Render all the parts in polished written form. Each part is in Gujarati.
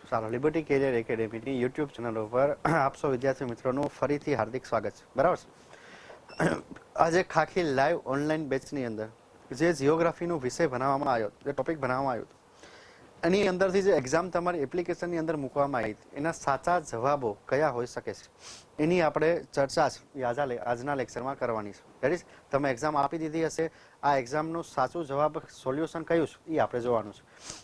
ચાલો લિબર્ટી કેરિયર એકેડેમીની યુટ્યુબ ચેનલ ઉપર આપ સૌ વિદ્યાર્થી મિત્રોનું ફરીથી હાર્દિક સ્વાગત છે. બરાબર છે. આજે ખાખી લાઈવ ઓનલાઈન બેચની અંદર જે જિયોગ્રાફીનો વિષય ભણાવવામાં આવ્યો, જે ટોપિક ભણાવવામાં આવ્યો એની અંદરથી જે એક્ઝામ તમારી એપ્લિકેશનની અંદર મૂકવામાં આવી એના સાચા જવાબો કયા હોઈ શકે છે એની આપણે ચર્ચા આજના લેક્ચરમાં કરવાની છે. રેડી? તમે એક્ઝામ આપી દીધી હશે, આ એક્ઝામનું સાચું જવાબ સોલ્યુશન કયું છે એ આપણે જોવાનું છે.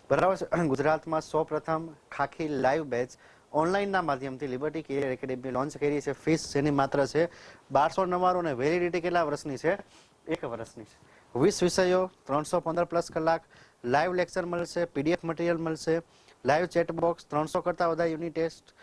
બરાબર છે. ગુજરાતમાં સૌપ્રથમ ખાખી લાઈવ બેચ ઓનલાઈનના માધ્યમથી લિબર્ટી કેરિયર એકેડેમી લોન્ચ કરી છે. ફીસ જેની માત્ર છે 1299 અને વેલિડિટી કેટલા વર્ષની છે? 1 વર્ષની છે. 20 વિષયો, 315+ કલાક, લાઈવ લેક્ચર મળશે, પીડીએફ મટીરિયલ મળશે, લાઈવ ચેટ બોક્સ, 300 કરતાં વધારે યુનિટ ટેસ્ટ,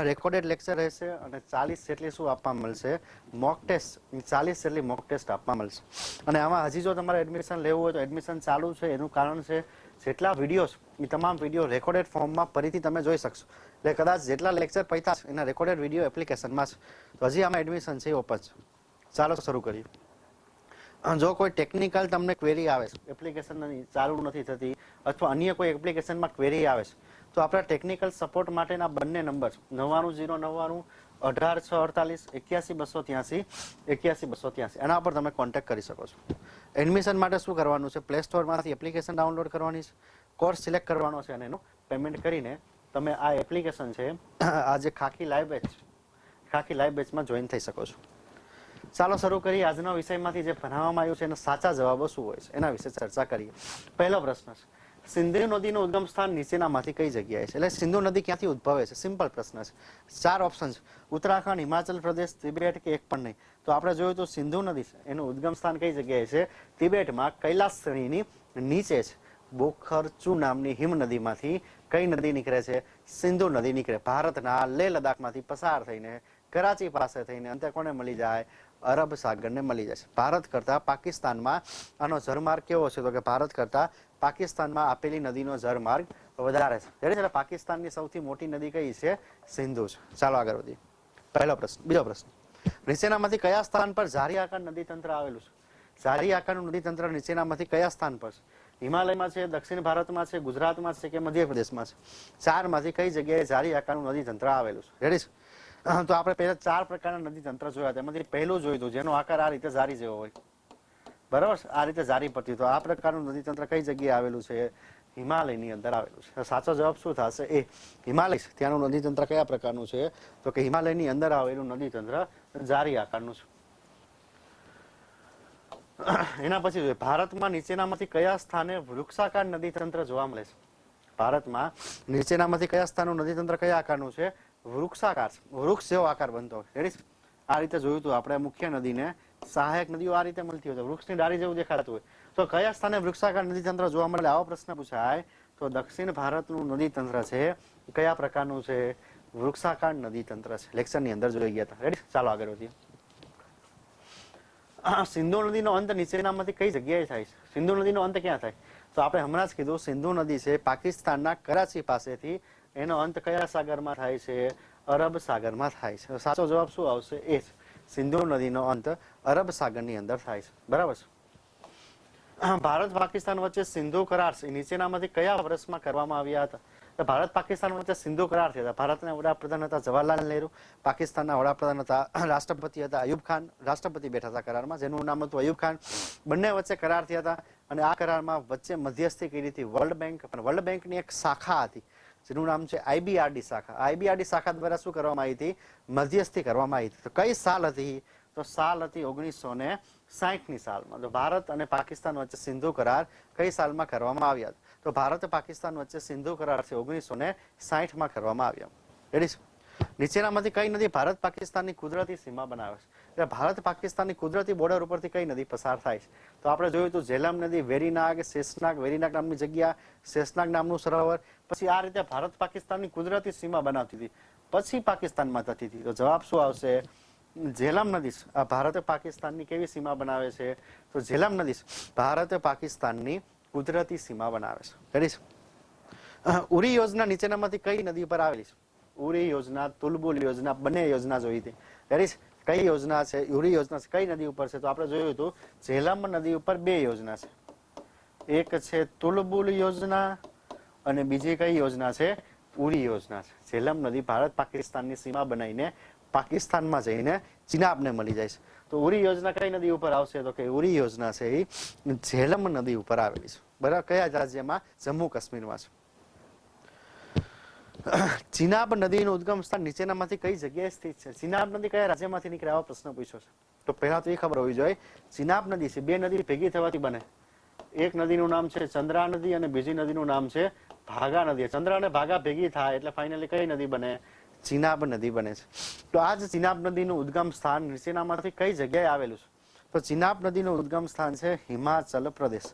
રેકોર્ડેડ લેક્ચર રહેશે અને 40 જેટલી શું આપવા મળશે? Mock test. 40 જેટલી મોક ટેસ્ટ આપવા મળશે. અને આમાં હજી જો તમારે એડમિશન લેવું હોય તો એડમિશન ચાલુ છે. એનું કારણ છે જેટલા વિડીયોઝ એ તમામ વિડીયો રેકોર્ડેડ ફોર્મમાં ફરીથી તમે જોઈ શકશો. એટલે કદાચ જેટલા લેક્ચર પૈતા છે એના રેકોર્ડેડ વિડીયો એપ્લિકેશનમાં છે. તો હજી આમાં એડમિશન છે, ઓપન છે. ચાલો શરૂ કરીએ. જો કોઈ ટેકનિકલ તમને ક્વેરી આવે છે, એપ્લિકેશન ચાલુ નથી થતી અથવા અન્ય કોઈ એપ્લિકેશનમાં ક્વેરી આવે છે, તો આપણા ટેકનિકલ સપોર્ટ માટેના બંને નંબર 99090 18648 81283 81283 એના પર તમે કોન્ટેક્ટ કરી શકો છો. એડમિશન માટે શું કરવાનું છે? પ્લે સ્ટોરમાંથી એપ્લિકેશન ડાઉનલોડ કરવાની છે, કોર્સ સિલેક્ટ કરવાનો છે અને એનું પેમેન્ટ કરીને તમે આ એપ્લિકેશન છે, આ જે ખાખી લાઈવ બેચમાં જોઈન થઈ શકો છો. ચાલો શરૂ કરીએ. આજના વિષયમાંથી જે ભણાવવામાં આવ્યું છે એના સાચા જવાબો શું હોય છે એના વિશે ચર્ચા કરીએ. પહેલો પ્રશ્ન છે, સિંધુ નદીનું ઉદ્ગમ સ્થાન નીચેનામાંથી કઈ જગ્યાએ છે? એટલે સિંધુ નદી ક્યાંથી ઉદ્ભવે છે? સિમ્પલ પ્રશ્ન છે. 4 ઓપ્શન છે: ઉત્તરાખંડ, હિમાચલ પ્રદેશ, તિબેટ કે એક પણ નહીં. તો આપણે જોયું તો સિંધુ નદી છે એનું ઉદ્ગમ સ્થાન કઈ જગ્યાએ છે? તિબેટમાં કૈલાસ શ્રેણીની નીચે છે. બોખરચુ નામની હિમ નદીમાંથી કઈ નદી નીકળે છે? સિંધુ નદી નીકળે. ભારતના લેહ લદ્દાખમાંથી પસાર થઈને કરાચી પાસે થઈને અંતે કોને મળી જાય? અરબ સાગરને મળી જશે. ભારત કરતા પાકિસ્તાનમાં આનો જળમાર્ગ કેવો છે? તો કે ભારત કરતા પાકિસ્તાનમાં આપેલી નદીનો જળમાર્ગ વધારે છે. એટલે પાકિસ્તાનની સૌથી મોટી નદી કઈ છે? સિંધુ છે. ચાલો આગળ વધીએ. પહેલો પ્રશ્ન. બીજો પ્રશ્ન, નીચેનામાંથી કયા સ્થાન પર ઝારી આકાર નદી તંત્ર આવેલું છે? ઝારી આકારનું નદી તંત્ર નીચેનામાંથી કયા સ્થાન પર છે? હિમાલયમાં છે, દક્ષિણ ભારતમાં છે, ગુજરાતમાં છે કે મધ્યપ્રદેશમાં છે? 4 માંથી કઈ જગ્યાએ ઝારી આકારનું નદી તંત્ર આવેલું છે? રેડી? તો આપણે પહેલા 4 પ્રકારના નદી તંત્ર જોયા. તેમાંથી પહેલું જોયું હતું જેનો આકાર આ રીતે ઝારી જેવો હોય. બરાબર? આ રીતે ઝારી પડતી. તો આ પ્રકારનું નદી તંત્ર કઈ જગ્યાએ આવેલું છે? હિમાલયની અંદર આવેલું છે. સાચો જવાબ શું થશે? એ હિમાલય. ત્યાંનું નદી તંત્ર કયા પ્રકારનું છે? તો કે હિમાલયની અંદર આવેલું નદી તંત્ર ઝારી આકારનું છે. એના પછી જોઈએ, ભારતમાં નીચેનામાંથી કયા સ્થાને વૃક્ષાકાર નદી તંત્ર જોવા મળે છે? ભારતમાં નીચેનામાંથી કયા સ્થાનનું નદી તંત્ર કયા આકારનું છે? વૃક્ષાકાર. વૃક્ષ જેવો આકાર બનતો હોય. રેડી? આ રીતે જોયું હતું આપણે. મુખ્ય નદીને સહાયક નદીઓ આ રીતે મળતી હોય, વૃક્ષની ડાળી જેવું દેખાતું હોય. તો કયા સ્થાને વૃક્ષાકાર નદી તંત્ર જોવા મળે? આવો પ્રશ્ન પૂછાય તો દક્ષિણ ભારતનું નદી તંત્ર છે કયા પ્રકારનું છે? વૃક્ષાકાર નદી તંત્ર છે. લેક્ચરની અંદર જોઈ ગયા હતા. રેડી? ચાલો આગળ વધીએ. સિંધુ નદીનો અંત નીચેનામાંથી કઈ જગ્યાએ થાય છે? સિંધુ નદીનો અંત ક્યાં થાય? તો આપણે હમણાં જ કીધું, સિંધુ નદી છે પાકિસ્તાનના કરાચી પાસેથી, એનો અંત કયા સાગરમાં થાય છે? અરબ સાગરમાં થાય છે. સાચો જવાબ શું આવશે? એ જ. સિંધુ નદીનો અંત અરબ સાગરની અંદર થાય છે. બરાબર છે. ભારત પાકિસ્તાન વચ્ચે સિંધુ કરાર છે નીચેનામાંથી કયા વર્ષમાં કરવામાં આવ્યા હતા? તો ભારત પાકિસ્તાન વચ્ચે સિંધુ કરાર થયા હતા. ભારતના વડાપ્રધાન હતા જવાહરલાલ નહેરુ, પાકિસ્તાનના વડાપ્રધાન હતા રાષ્ટ્રપતિ હતા અયુબ ખાન. રાષ્ટ્રપતિ બેઠા હતા કરારમાં, જેનું નામ હતું અયુબ ખાન. બંને વચ્ચે કરાર થયા હતા અને આ કરારમાં વચ્ચે મધ્યસ્થી કરી હતી વર્લ્ડ બેંક. પણ વર્લ્ડ બેંકની એક શાખા હતી જેનું નામ છે IBRD શાખા. IBRD શાખા દ્વારા શું કરવામાં આવી હતી? મધ્યસ્થી કરવામાં આવી હતી. તો કઈ સાલ હતી? તો સાલ હતી 1960ની સાલમાં. તો ભારત અને પાકિસ્તાન વચ્ચે સિંધુ કરાર કઈ સાલમાં કરવામાં આવ્યા? તો ભારત પાકિસ્તાન વચ્ચે સિંધુ કરાર છે 1960માં કરવામાં આવ્યા. રેડી? નીચેનામાંથી કઈ નદી ભારત પાકિસ્તાનની કુદરતી સીમા બનાવે છે? એટલે ભારત પાકિસ્તાનની કુદરતી બોર્ડર ઉપરથી કઈ નદી પસાર થાય છે? તો આપણે જોયું હતું ઝેલમ નદી, વેરીનાગ, શેષનાગ. વેરીનાગ નામની જગ્યા, શેષનાગ નામનું સરોવર. પછી આ રીતે ભારત પાકિસ્તાનની કુદરતી સીમા બનાવતી હતી, પછી પાકિસ્તાનમાં થતી હતી. તો જવાબ શું આવશે? ઝેલમ નદી. આ ભારત પાકિસ્તાનની કેવી સીમા બનાવે છે? તો ઝેલમ નદી ભારત પાકિસ્તાનની કુદરતી સીમા બનાવે છે. રેડી? ઉરી યોજના નીચેનામાંથી કઈ નદી પર આવેલી છે? ઉરી યોજના, તુલબુલ યોજના, બંને યોજના જોઈ હતી. રેડી? કઈ યોજના છે? ઉરી યોજના કઈ નદી ઉપર છે? તો આપણે જોયું હતું ઝેલમ નદી ઉપર 2 યોજના છે. એક છે તુલબુલ યોજના અને બીજી કઈ યોજના છે? ઉરી યોજના છે. ઝેલમ નદી ભારત પાકિસ્તાનની સીમા બનાવીને પાકિસ્તાનમાં જઈને ચિનાબને મળી જાય છે. તો ઉરી યોજના કઈ નદી ઉપર આવશે? તો કે ઉરી યોજના છે એ ઝેલમ નદી ઉપર આવેલી છે. બરાબર, કયા રાજ્યમાં? જમ્મુ કાશ્મીરમાં છે. ચિનાબ નદીનું ઉદ્ગમ સ્થાન નીચેનામાંથી કઈ જગ્યાએ સ્થિત છે? ચિનાબ નદી કયા રાજ્યમાંથી નીકળે? આવો પ્રશ્ન પૂછ્યો છે. તો પહેલા તો એ ખબર હોવી જોઈએ, ચિનાબ નદી છે બે નદી ભેગી થવાથી બને. એક નદીનું નામ છે ચંદ્રા નદી અને બીજી નદીનું નામ છે ભાગા નદી. ચંદ્રા અને ભાગા ભેગી થાય એટલે ફાઇનલી કઈ નદી બને? ચિનાબ નદી બને છે. તો આ જ ચિનાબ નદીનું ઉદ્ગમ સ્થાન નીચેનામાંથી કઈ જગ્યાએ આવેલું છે? તો ચિનાબ નદીનું ઉદ્ગમ સ્થાન છે હિમાચલ પ્રદેશ.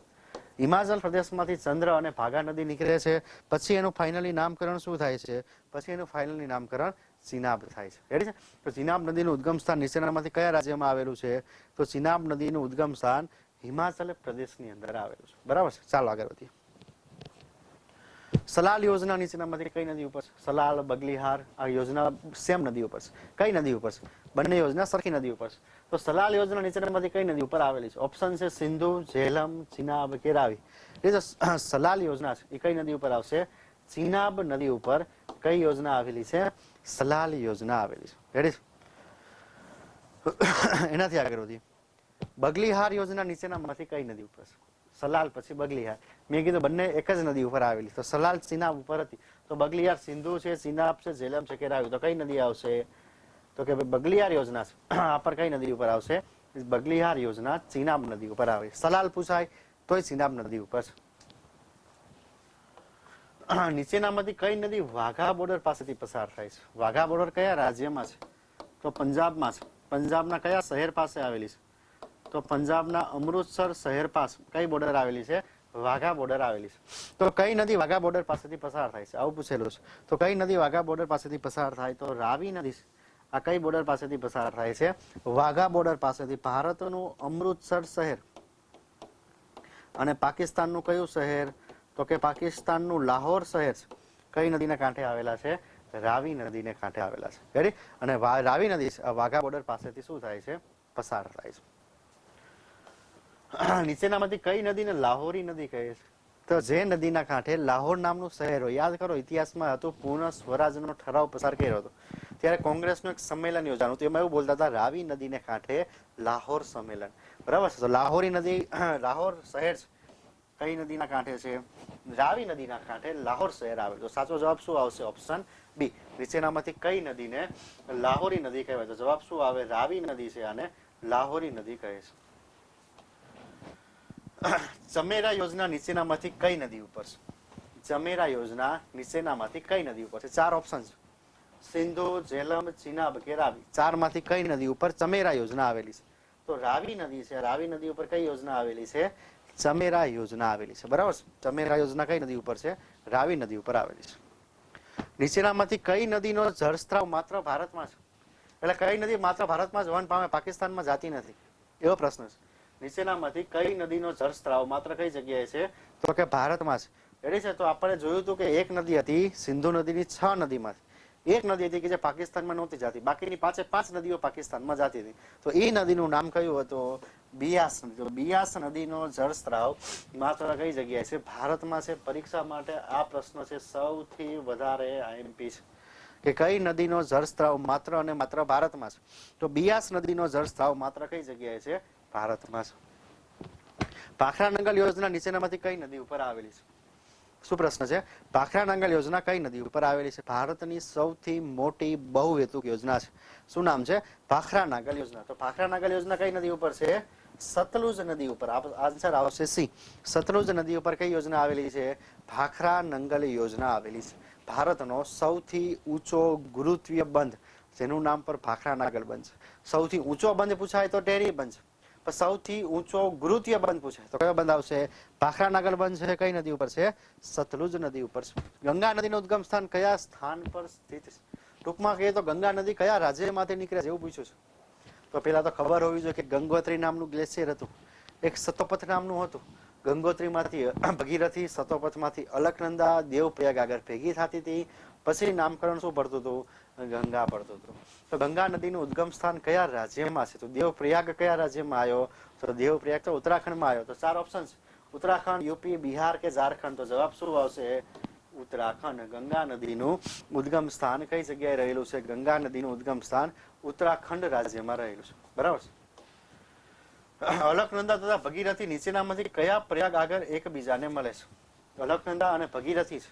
હિમાચલ પ્રદેશમાંથી ચંદ્ર અને ભાગા નદી નીકળે છે. પછી એનું ફાઇનલી નામકરણ શું થાય છે? પછી એનું ફાઇનલી નામકરણ ચિનાબ થાય છે. રેડી છે? તો ચિનાબ નદીનું ઉદ્ગમ સ્થાન નીચેનામાંથી કયા રાજ્યમાં આવેલું છે? તો ચિનાબ નદીનું ઉદ્ગમ સ્થાન હિમાચલ પ્રદેશની અંદર આવેલું છે. બરાબર છે. ચાલો આગળ વધીએ. સલાલ યોજના નીચેનામાંથી કઈ નદી ઉપર છે? સલાલ, બગલીહાર, આ યોજના સેમ નદી ઉપર છે. કઈ નદી ઉપર છે? બંને યોજના સરખી નદી ઉપર છે. તો સલાલ યોજના નીચેનામાંથી કઈ નદી ઉપર આવેલી છે? ઓપ્શન છે સિંધુ, ઝેલમ, ચિનાબ કે રાવી. એ સલાલ યોજના છે એ કઈ નદી ઉપર આવશે? ચિનાબ નદી ઉપર કઈ યોજના આવેલી છે? સલાલ યોજના આવેલી છે. રેડી? એનાથી આગળ વધીએ. બગલીહાર યોજના નીચેનામાંથી કઈ નદી ઉપર છે? સલાલ પછી બગલીહાર. મેં કીધું બંને એક જ નદી ઉપર આવેલી. તો સલાલ ચિનાબ ઉપર હતી, તો બગલીહાર સિંધુ છે, ચિનાબ છે, ઝેલમ છે કે રાવી. તો કઈ નદી આવશે? તો કે બગલીહાર યોજના છે આ પર કઈ નદી ઉપર આવશે? બગલીહાર યોજના ચિનાબ નદી ઉપર આવે. સલાલ પૂછાય તોય ચિનાબ નદી ઉપર છે. નીચેનામાંથી કઈ નદી વાઘા બોર્ડર પાસેથી પસાર થાય છે? વાઘા બોર્ડર કયા રાજ્યમાં છે? તો પંજાબમાં છે. પંજાબના કયા શહેર પાસે આવેલી છે? તો પંજાબના અમૃતસર શહેર પાસે કઈ બોર્ડર આવેલી છે? વાઘા બોર્ડર આવેલી છે. તો કઈ નદી વાઘા બોર્ડર પાસેથી પસાર થાય છે? આવું પૂછેલું છે. તો કઈ નદી વાઘા બોર્ડર પાસેથી પસાર થાય? તો રાવી નદી છે. આ કઈ બોર્ડર પાસેથી પસાર થાય છે? વાઘા બોર્ડર પાસેથી. ભારતનું અમૃતસર શહેર અને પાકિસ્તાનનું કયું શહેર? તો કે પાકિસ્તાનનું લાહોર શહેર કઈ નદીના કાંઠે આવેલા છે? રાવી નદીને કાંઠે આવેલા છે. રેડી? અને રાવી નદી વાઘા બોર્ડર પાસેથી શું થાય છે? પસાર થાય છે. નીચેનામાંથી કઈ નદીને લાહોરી નદી કહે છે? તો જે નદીના કાંઠે લાહોર નામનું શહેર હોય, યાદ કરો ઇતિહાસમાં હતું, પૂર્ણ સ્વરાજનો ઠરાવ પસાર કર્યો હતો ત્યારે કોંગ્રેસનું એક સંમેલન યોજાનું હતું. એમાં એવું બોલતા હતા રાવી નદીને કાંઠે લાહોર સંમેલન. બરાબર છે? તો લાહોરી નદી, લાહોર શહેર કઈ નદીના કાંઠે છે? રાવી નદીના કાંઠે લાહોર શહેર આવે. તો સાચો જવાબ શું આવશે? Option B. નીચેનામાંથી કઈ નદીને લાહોરી નદી કહેવાય? તો જવાબ શું આવે? રાવી નદી છે અને લાહોરી નદી કહે છે. ચમેરા યોજના નીચેનામાંથી કઈ નદી ઉપર છે? ચમેરા યોજના નીચેનામાંથી કઈ નદી ઉપર છે? ચાર ઓપ્શન છે. સિંધુ, ઝેલમ, ચિનાબ કે રાવી. ચારમાંથી કઈ નદી ઉપર ચમેરા યોજના આવેલી છે? તો રાવી નદી છે. રાવી નદી ઉપર કઈ યોજના આવેલી છે? ચમેરા યોજના આવેલી છે. બરાબર છે? ચમેરા યોજના કઈ નદી ઉપર છે? રાવી નદી ઉપર આવેલી છે. નીચેનામાંથી કઈ નદીનો જળસ્ત્રાવ માત્ર ભારતમાં છે? એટલે કઈ નદી માત્ર ભારતમાં જ વહન પામે, પાકિસ્તાનમાં જાતી નથી, એવો પ્રશ્ન છે. નીચેનામાંથી કઈ નદીનો જળસ્ત્રાવ માત્ર કઈ જગ્યાએ છે? તો કે ભારતમાં છે. રેડી છે? તો આપણે જોયું હતું કે એક નદી હતી સિંધુ નદીની 6 નદીમાંથી એક નદી હતી કે જે પાકિસ્તાનમાં નહોતી જાતી, બાકીની 5 નદીઓ પાકિસ્તાનમાં જાતી હતી. તો એ નદીનું નામ કયું હતું? બિયાસ નદી. તો બિયાસ નદીનો જળસ્ત્રાવ માત્ર કઈ જગ્યાએ છે? ભારતમાં છે. પરીક્ષા માટે આ પ્રશ્ન છે સૌથી વધારે આઈએમપી છે કે કઈ નદીનો જળસ્ત્રાવ માત્ર અને માત્ર ભારતમાં છે? તો બિયાસ નદીનો જળસ્ત્રાવ માત્ર કઈ જગ્યાએ છે? ભારતમાં છે. ભાખરા નંગલ યોજના નીચેનામાંથી કઈ નદી ઉપર આવેલી છે? શું પ્રશ્ન છે? ભાખરા નાંગલ યોજના કઈ નદી ઉપર આવેલી છે? ભારતની સૌથી મોટી બહુહેતુક યોજના છે. શું નામ છે? ભાખરા નાંગલ યોજના. તો ભાખરા નાંગલ યોજના કઈ નદી ઉપર છે? સતલુજ નદી ઉપર. આન્સર આવશે સી. સતલુજ નદી ઉપર કઈ યોજના આવેલી છે? ભાખરા નંગલ યોજના આવેલી છે. ભારતનો સૌથી ઊંચો ગુરુત્વીય બંધ જેનું નામ પર ભાખરા નાંગલ બંધ છે. સૌથી ઊંચો બંધ પૂછાય તો ટેરી બંધ છે, પણ સૌથી ઊંચો ગુરુત્વીય બંધ પૂછાય તો કયો બંધ આવશે? ભાખરા નાંગલ બંધ છે. કઈ નદી ઉપર છે? સતલુજ નદી ઉપર છે. ગંગા નદીનું ઉદ્ગમ સ્થાન કયા સ્થાન પર સ્થિત છે? ટૂંકમાં કહીએ તો ગંગા નદી કયા રાજ્યમાંથી નીકળે છે એવું પૂછ્યું છે. તો પેલા તો ખબર હોવી જોઈએ કે ગંગોત્રી નામનું ગ્લેશિયર હતું, એક સતોપથ નામનું હતું. ગંગોત્રીમાંથી ભગીરથી, સતોપથમાંથી અલકનંદા, દેવપ્રયાગ આગળ ભેગી થતી હતી. પછી નામકરણ શું પડતું હતું? ગંગા પડતું હતું. તો ગંગા નદીનું ઉદ્ગમ સ્થાન કયા રાજ્યમાં છે? તો દેવપ્રયાગ કયા રાજ્યમાં આવ્યો? તો દેવપ્રયાગ તો ઉત્તરાખંડમાં આવ્યો. તો 4 ઓપ્શન છે. ઉત્તરાખંડ, યુપી, બિહાર કે ઝારખંડ. તો જવાબ શું આવશે? ઉત્તરાખંડ. ગંગા નદીનું ઉદ્ગમ સ્થાન કઈ જગ્યાએ રહેલું છે? ગંગા નદીનું ઉદ્ગમ સ્થાન ઉત્તરાખંડ રાજ્યમાં રહેલું છે. બરાબર છે. અલકનંદા તથા ભગીરથી નીચેનામાંથી કયા પ્રયાગ આગળ એકબીજાને મળે છે? અલકનંદા અને ભગીરથી છે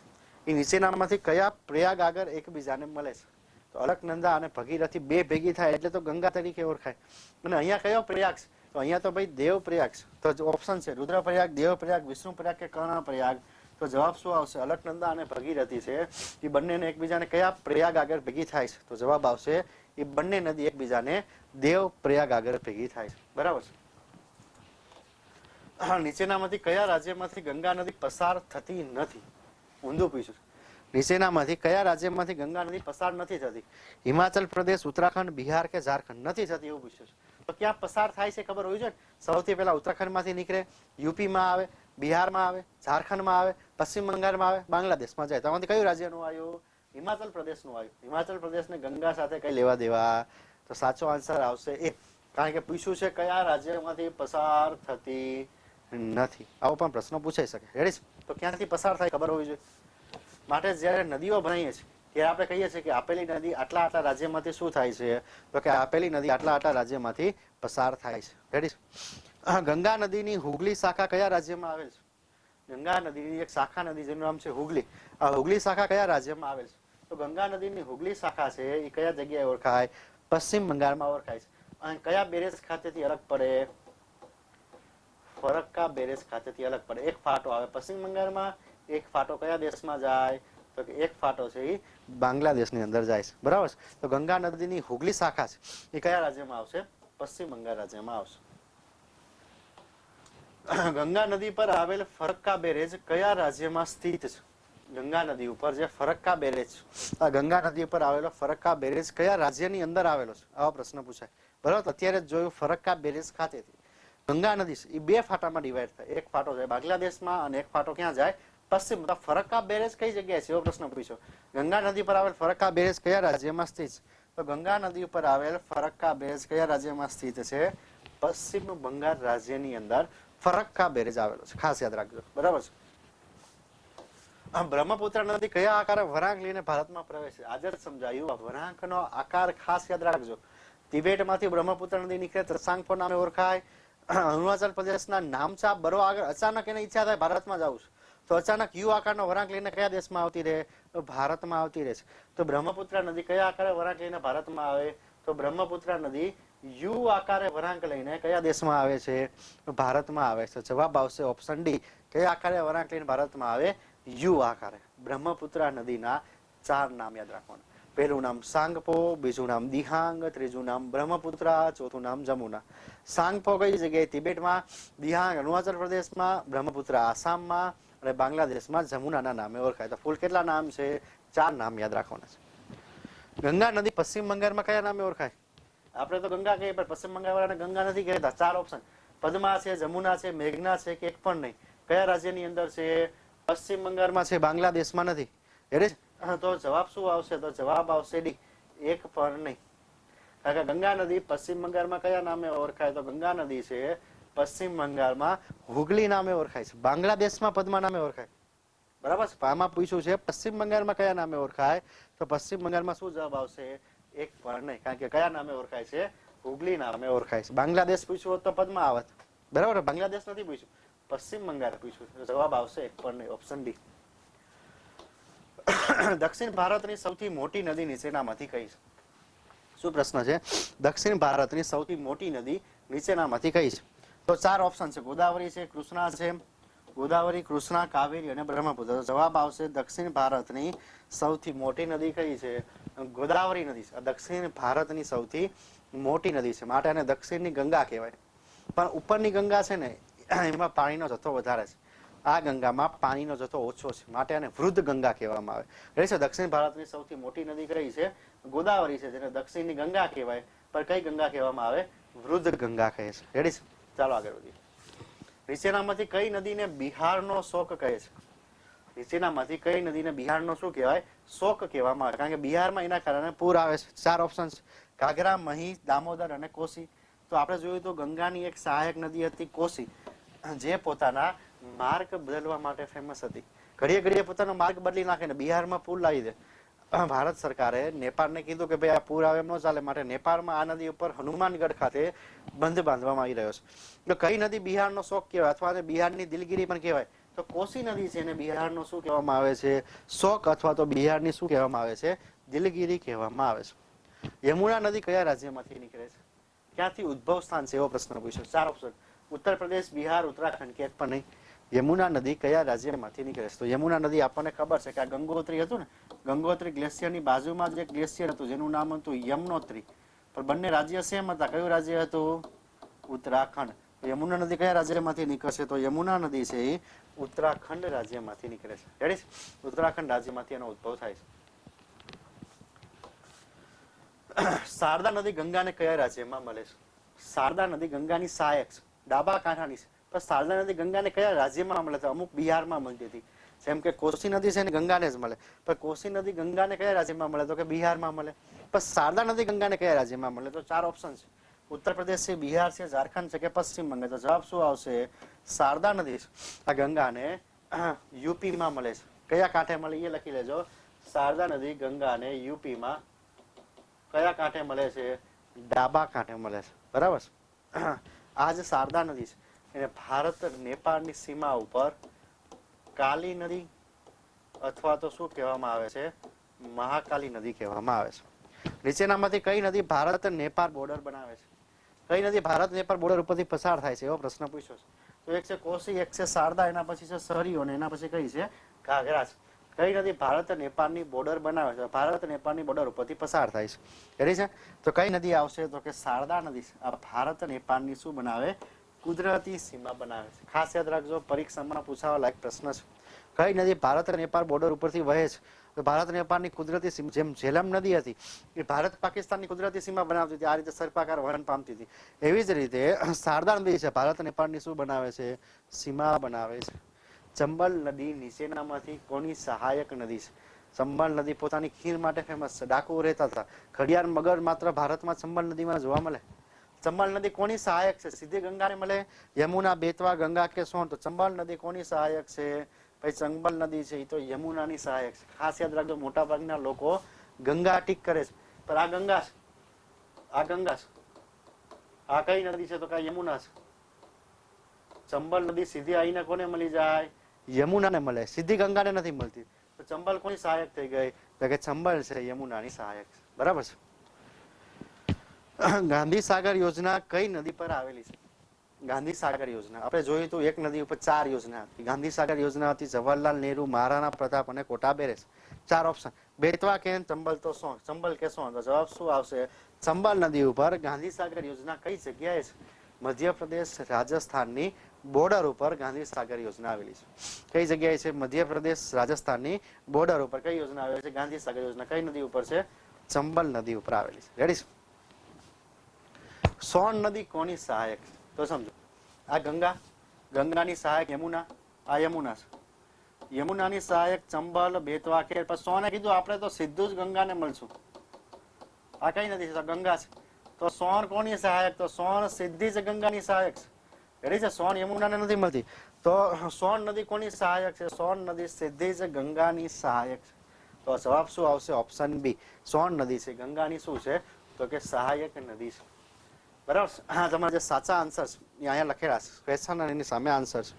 એ નીચેનામાંથી કયા પ્રયાગ આગળ એકબીજાને મળે છે? તો અલકનંદા અને ભગીરથી બે ભેગી થાય એટલે તો ગંગા તરીકે ઓળખાય. અને અહીંયા કયો પ્રયાગ છે? તો અહીંયા તો ભાઈ દેવ પ્રયાગ છે. તો ઓપ્શન છે રુદ્રપ્રયાગ, દેવપ્રયાગ, વિષ્ણુપ્રયાગ કે કર્ણપ્રયાગ. તો જવાબ શું આવશે? અલકનંદા અને ભગીરથી છે એ બંનેને એકબીજાને કયા પ્રયાગ આગળ ભેગી થાય છે? તો જવાબ આવશે એ બંને નદી એકબીજાને દેવ પ્રયાગ આગળ ભેગી થાય છે. બરાબર છે. નીચેનામાંથી કયા રાજ્યમાંથી ગંગા નદી પસાર થતી નથી? ઊંધું પૂછ્યું. નીચેનામાંથી કયા રાજ્યમાંથી ગંગા નદી પસાર નથી થતી? હિમાચલ પ્રદેશ, ઉત્તરાખંડ, બિહાર કે ઝારખંડ? નથી થતી એવું પૂછ્યું છે. તો ક્યાં પસાર થાય છે ખબર હોવી જોઈએ. સૌથી પહેલા ઉત્તરાખંડમાંથી નીકળે, યુપીમાં આવે, બિહારમાં આવે, ઝારખંડમાં આવે, પશ્ચિમ બંગાળમાં આવે, બાંગ્લાદેશમાં જાય. તમારાથી કયું રાજ્યનું આવ્યું? હિમાચલ પ્રદેશનું આવ્યું. હિમાચલ પ્રદેશને ગંગા સાથે કઈ લેવા દેવા? તો સાચો આન્સર આવશે એ. કારણ કે પૂછ્યું છે કયા રાજ્યમાંથી પસાર થતી નથી. આવો પણ પ્રશ્ન પૂછાઈ શકે. રેડી? તો ક્યાંથી પસાર થાય ખબર હોવી જોઈએ. માટે જ્યારે નદીઓ ભણીએ છીએ ત્યારે આપણે કહીએ છીએ કે આપેલી નદી આટલા આટલા રાજ્યમાંથી શું થાય છે? તો કે આપેલી નદી આટલા આટલા રાજ્યમાંથી પસાર થાય છે. રેડી? ગંગા નદીની હુગલી શાખા કયા રાજ્યમાં આવેલ છે? ગંગા નદીની એક શાખા નદી જેનું નામ છે હુગલી. આ હુગલી શાખા કયા રાજ્યમાં આવેલ છે? તો ગંગા નદીની હુગલી શાખા છે એ કયા જગ્યાએ ઓળખાય? પશ્ચિમ બંગાળમાં ઓળખાય છે. અને કયા બેરેજ ખાતેથી અલગ પડે? ફરક્કા બેરેજ ખાતેથી અલગ પડે. એક ફાટો આવે પશ્ચિમ બંગાળમાં, એક ફાટો કયા દેશમાં જાય? તો કે એક ફાટો છે એ બાંગ્લાદેશની અંદર જાય છે. બરાબર છે. તો ગંગા નદીની હુગલી શાખા છે એ કયા રાજ્યમાં આવશે? પશ્ચિમ બંગાળ રાજ્યમાં આવશે. ગંગા નદી પર આવેલ ફરક્કા બેરેજ કયા રાજ્યમાં સ્થિત છે? ગંગા નદી ઉપર જે ફરક્કા બેરેજ, આ ગંગા નદી ઉપર આવેલો ફરક્કા બેરેજ કયા રાજ્યની અંદર આવેલો છે? આવો પ્રશ્ન પૂછાય. બરાબર. અત્યારે જ જોયું ફરક્કા બેરેજ ખાતેથી ગંગા નદી છે એ બે ફાટામાં ડિવાઈડ થાય. એક ફાટો જાય બાંગ્લાદેશમાં અને એક ફાટો ક્યાં જાય? પશ્ચિમ. ફરક્કા બેરેજ કઈ જગ્યાએ છે એવો પ્રશ્ન પૂછ્યો. ગંગા નદી પર આવેલ ફરક્કા બેરેજ કયા રાજ્યમાં સ્થિત છે? તો ગંગા નદી ઉપર આવેલ ફરક્કા બેરેજ કયા રાજ્યમાં સ્થિત છે? પશ્ચિમ બંગાળ રાજ્યની અંદર ફરક્કા બેરેજ આવેલો છે. ખાસ યાદ રાખજો. બરાબર છે. બ્રહ્મપુત્ર નદી કયા આકારે વળાંક લઈને ભારતમાં પ્રવેશે? આજે જ સમજાયું. આ વળાંકનો આકાર ખાસ યાદ રાખજો. તિબેટમાંથી બ્રહ્મપુત્ર નદી નીકળે, ત્રસાંગપો નામે ઓળખાય. અરુણાચલ પ્રદેશના નામચા બરો આગળ અચાનક એને ઈચ્છા થાય ભારતમાં જવું છે તો અચાનક યુ આકારનો વળાંક લઈને કયા દેશમાં આવતી રહે? તો ભારતમાં આવતી રહે છે. તો બ્રહ્મપુત્ર નદી કયા આકારે વળાંક લઈને ભારતમાં આવે? તો બ્રહ્મપુત્ર નદી યુ આકારે વળાંક લઈને કયા દેશમાં આવે છે? ભારતમાં આવે છે. જવાબ આવશે ઓપ્શન ડી. કયા આકારે વળાંક લઈને ભારતમાં આવે? યુ આકારે. બ્રહ્મપુત્ર નદીના 4 નામ યાદ રાખવાના. પહેલું નામ સાંગપો, બીજું નામ દિહાંગ, ત્રીજું નામ બ્રહ્મપુત્રા, ચોથું નામ જમુના. સાંગપો કઈ જગ્યાએ? તિબેટમાં, દિહાંગ અરુણાચલ પ્રદેશમાં, બ્રહ્મપુત્રા આસામમાં અને બાંગ્લાદેશમાં જમુનાના નામે ઓળખાય. તો કુલ કેટલા નામ છે? 4 નામ યાદ રાખવાના છે. ગંગા નદી પશ્ચિમ બંગાળમાં કયા નામે ઓળખાય? આપણે તો ગંગા કહીએ પણ પશ્ચિમ બંગાળ વાળાને ગંગા નથી કહેતા. 4 ઓપ્શન પદ્મા છે, જમુના છે, મેઘના છે કે એક પણ નહીં. કયા રાજ્યની અંદર છે? પશ્ચિમ બંગાળમાં છે, બાંગ્લાદેશમાં નથી. તો જવાબ શું આવશે? તો જવાબ આવશે ડી, એક પણ નહીં. કારણ કે ગંગા નદી પશ્ચિમ બંગાળમાં કયા નામે ઓળખાય? તો ગંગા નદી છે પશ્ચિમ બંગાળમાં હુગલી નામે ઓળખાય છે. બાંગ્લાદેશમાં પદ્મા નામે ઓળખાય. બરાબર છે. આમાં પૂછ્યું છે પશ્ચિમ બંગાળમાં કયા નામે ઓળખાય? તો પશ્ચિમ બંગાળમાં શું જવાબ આવશે? એક પણ નહીં. કારણ કે કયા નામે ઓળખાય છે? હુગલી નામે ઓળખાય છે. બાંગ્લાદેશ પૂછ્યું હોત તો પદ્મા આવત. બરાબર. બાંગ્લાદેશ નથી પૂછ્યું, પશ્ચિમ બંગાળ પૂછ્યું. જવાબ આવશે એક પણ નહીં, ઓપ્શન ડી. દક્ષિણ ભારતની સૌથી મોટી નદી નીચેનામાંથી કઈ છે? શું પ્રશ્ન છે? દક્ષિણ ભારતની સૌથી મોટી નદી નીચેનામાંથી કઈ છે? તો 4 ઓપ્શન છે. ગોદાવરી છે, કૃષ્ણા છે, ગોદાવરી, કૃષ્ણા, કાવેરી અને બ્રહ્મપુત્ર. જવાબ આવશે દક્ષિણ ભારતની સૌથી મોટી નદી કઈ છે? ગોદાવરી નદી છે. દક્ષિણ ભારતની સૌથી મોટી નદી છે માટે આને દક્ષિણની ગંગા કહેવાય. પણ ઉપરની ગંગા છે ને એમાં પાણીનો જથ્થો વધારે છે. આ ગંગામાં પાણીનો જથ્થો ઓછો છે માટે આને વૃદ્ધ ગંગા કહેવામાં આવે. રહે છે. દક્ષિણ ભારતની સૌથી મોટી નદી કઈ છે? ગોદાવરી છે, જેને દક્ષિણની ગંગા કહેવાય. પણ કઈ ગંગા કહેવામાં આવે? વૃદ્ધ ગંગા કહે છે. રેડી છે? ચાલો આગળ વધીએ. નીચેનામાંથી કઈ નદીને બિહારનો શોક કહે છે? નીચેનામાંથી કઈ નદીને બિહારનો શું કહેવાય? શોક કહેવામાં આવે. કારણ કે બિહારમાં એના કારણે પૂર આવે છે. 4 ઓપ્શન છે. ઘાઘરા, મહી, દામોદર અને કોસી. તો આપણે જોયું તો ગંગાની એક સહાયક નદી હતી કોસી, જે પોતાના માર્ગ બદલવા માટે ફેમસ હતી. ઘડીએ ઘડીએ પોતાનો માર્ગ બદલી નાખે ને બિહારમાં પૂર લાવી દે. ભારત સરકારે નેપાળને કીધું કે ભાઈ આ પૂર આવે એમ ન ચાલે, માટે નેપાળમાં આ નદી ઉપર હનુમાનગઢ ખાતે બંધ બાંધવામાં આવી રહ્યો છે. તો કઈ નદી બિહારનો શોખ કહેવાય અથવા બિહારની દિલગીરી પણ કહેવાય? તો કોસી નદી છે એને બિહારનો શું કહેવામાં આવે છે? શોખ અથવા તો બિહારની શું કહેવામાં આવે છે? દિલગીરી કહેવામાં આવે છે. યમુના નદી કયા રાજ્યમાંથી નીકળે છે? ક્યાંથી ઉદ્ભવ સ્થાન છે એવો પ્રશ્ન પૂછ્યો. 4 ઓપ્શન: ઉત્તર પ્રદેશ, બિહાર, ઉત્તરાખંડ કે એક પણ નહીં. યમુના નદી કયા રાજ્યમાંથી નીકળે છે? તો યમુના નદી આપણને ખબર છે કે આ ગંગોત્રી હતું ને, ગંગોત્રી ગ્લેશિયરની બાજુમાં જ એક ગ્લેશિયર હતું જેનું નામ હતું યમનોત્રી, પણ બંને રાજ્ય સેમ હતા. કયું રાજ્ય હતું? ઉત્તરાખંડ. યમુના નદી કયા રાજ્યમાંથી નીકળશે? તો યમુના નદી છે એ ઉત્તરાખંડ રાજ્યમાંથી નીકળે છે. રેડી? ઉત્તરાખંડ રાજ્યમાંથી એનો ઉદ્ભવ થાય છે. શારદા નદી ગંગાને કયા રાજ્યમાં મળે છે? શારદા નદી ગંગાની સહાયક છે, ડાબા કાંઠાની છે, પણ શારદા નદી ગંગાને કયા રાજ્યમાં મળે છે? અમુક બિહારમાં મળતી હતી. જેમ કે કોસી નદી છે ને ગંગાને જ મળે, પણ કોસી નદી ગંગાને કયા રાજ્યમાં મળે? તો કે બિહારમાં મળે. પણ શારદા નદી ગંગાને કયા રાજ્યમાં મળે? તો 4 ઓપ્શન છે: ઉત્તર પ્રદેશ છે, બિહાર છે, ઝારખંડ છે કે પશ્ચિમ બંગાળ. તો જવાબ શું આવશે? શારદા નદી આ ગંગાને યુપીમાં મળે છે. કયા કાંઠે મળે એ લખી લેજો. શારદા નદી ગંગાને યુપીમાં કયા કાંઠે મળે છે? ડાબા કાંઠે મળે છે. બરાબર છે. આ જે શારદા નદી છે એને ભારત નેપાળની સીમા ઉપર કાલી નદી અથવા તો શું કહેવામાં આવે છે? મહાકાલી નદી કહેવામાં આવે છે. નીચેનામાંથી કઈ નદી ભારત નેપાળ બોર્ડર બનાવે છે? કઈ નદી ભારત નેપાળ બોર્ડર ઉપરથી પસાર થાય છે એવો પ્રશ્ન પૂછ્યો છે. તો એક છે કોસી, એક છે શારદા, એના પછી છે સરયુ અને એના પછી કઈ છે? ઘાઘરા છે. કઈ નદી ભારત નેપાળની બોર્ડર બનાવે છે? ભારત નેપાળની બોર્ડર ઉપરથી પસાર થાય છે. રેડી છે? તો કઈ નદી આવશે? તો કે શારદા નદી આ ભારત નેપાળની શું બનાવે? કુદરતી સીમા બનાવે છે. ખાસ યાદ રાખજો, પરીક્ષામાં પૂછાવા લાયક પ્રશ્ન છે. કઈ નદી ભારત નેપાળ બોર્ડર ઉપરથી વહે છે? તો ભારત નેપાળની કુદરતી સીમા, જેમ ઝેલમ નદી હતી એ ભારત પાકિસ્તાનની કુદરતી સીમા બનાવતી હતી, આ રીતે સર્પાકાર વલણ પામતી હતી. એવી જ રીતે શારદા નદી છે ભારત નેપાળની શું બનાવે છે? સીમા બનાવે છે. ચંબલ નદી નીચેનામાંથી કોની સહાયક નદી છે? ચંબલ નદી પોતાની ખીર માટે ફેમસ છે. ડાકુ રહેતા હતા. ઘડિયાળ મગર માત્ર ભારતમાં ચંબલ નદીમાં જોવા મળે. ચંબલ નદી કોની સહાયક છે? સીધી ગંગાને મળે? યમુના, બેતવા, ગંગા કે સોન? તો ચંબલ નદી કોની સહાયક છે? ભાઈ ચંબલ નદી છે એ તો યમુનાની સહાયક છે. ખાસ યાદ રાખજો, મોટા ભાગના લોકો ગંગા ટીક કરે છે, પણ આ ગંગા છે, આ ગંગા છે, આ કઈ નદી છે? તો કઈ યમુના છે. ચંબલ નદી સીધી આવીને કોને મળી જાય? યમુનાને મળે. સીધી ગંગાને નથી મળતી. તો ચંબલ કોની સહાયક થઈ ગઈ? તો કે ચંબલ છે યમુનાની સહાયક છે. બરાબર છે. ગાંધી સાગર યોજના કઈ નદી પર આવેલી છે? ગાંધી સાગર યોજના આપણે જોયું હતું, એક નદી ઉપર 4 યોજના હતી. ગાંધી સાગર યોજના હતી જવાહરલાલ નહેરુ, મહારાણા પ્રતાપ અને કોટા બેરેસ. 4 ઓપ્શન: બેતવા કે ચંબલ તો સોન, ચંબલ કે સોન. તો જવાબ શું આવશે? ચંબલ નદી ઉપર ગાંધી સાગર યોજના કઈ જગ્યાએ છે? મધ્યપ્રદેશ રાજસ્થાનની બોર્ડર ઉપર ગાંધી સાગર યોજના આવેલી છે. કઈ જગ્યાએ છે? મધ્યપ્રદેશ રાજસ્થાનની બોર્ડર ઉપર કઈ યોજના આવેલી છે? ગાંધી સાગર યોજના. કઈ નદી ઉપર છે? ચંબલ નદી ઉપર આવેલી છે. રેડી? સોન નદી કોની સહાયક છે? તો સમજો, આ ગંગા, ગંગાની સહાયક યમુના, આ યમુના છે. યમુનાની સહાયક ચંબલ, બેતવા કે પછી સોને કીધું આપણે તો સીધું જ ગંગાને મળશું. આ કઈ નદી છે? તો ગંગા છે. તો સોન કોની સહાયક? તો સોન સીધી જ ગંગાની સહાયક છે. રેડી છે? સોન યમુનાને નથી મળતી. તો સોન નદી કોની સહાયક છે? સોન નદી સીધી જ ગંગાની સહાયક છે. તો જવાબ શું આવશે? ઓપ્શન બી. સોન નદી છે ગંગાની શું છે? તો કે સહાયક નદી છે. બરાબર. હા, તમારા જે સાચા આન્સર છે એ અહીંયા લખેલા છે ક્વેશ્ચન અને એની સામે આન્સર છે.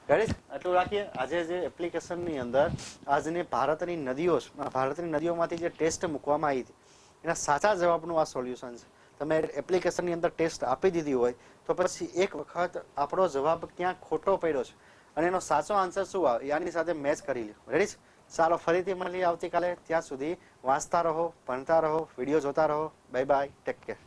રેડી? આટલું રાખીએ. આજે જે એપ્લિકેશનની અંદર આજની ભારતની નદીઓ છે, ભારતની નદીઓમાંથી જે ટેસ્ટ મૂકવામાં આવી હતી એના સાચા જવાબનું આ સોલ્યુશન છે. તમે એપ્લિકેશનની અંદર ટેસ્ટ આપી દીધી હોય તો પછી એક વખત આપણો જવાબ ક્યાં ખોટો પડ્યો છે અને એનો સાચો આન્સર શું આવે એની સાથે મેચ કરી લો. રેડી? ચાલો ફરીથી મળીએ આવતીકાલે. ત્યાં સુધી વાંચતા રહો, ભણતા રહો, વિડીયો જોતા રહો. Bye bye, take care.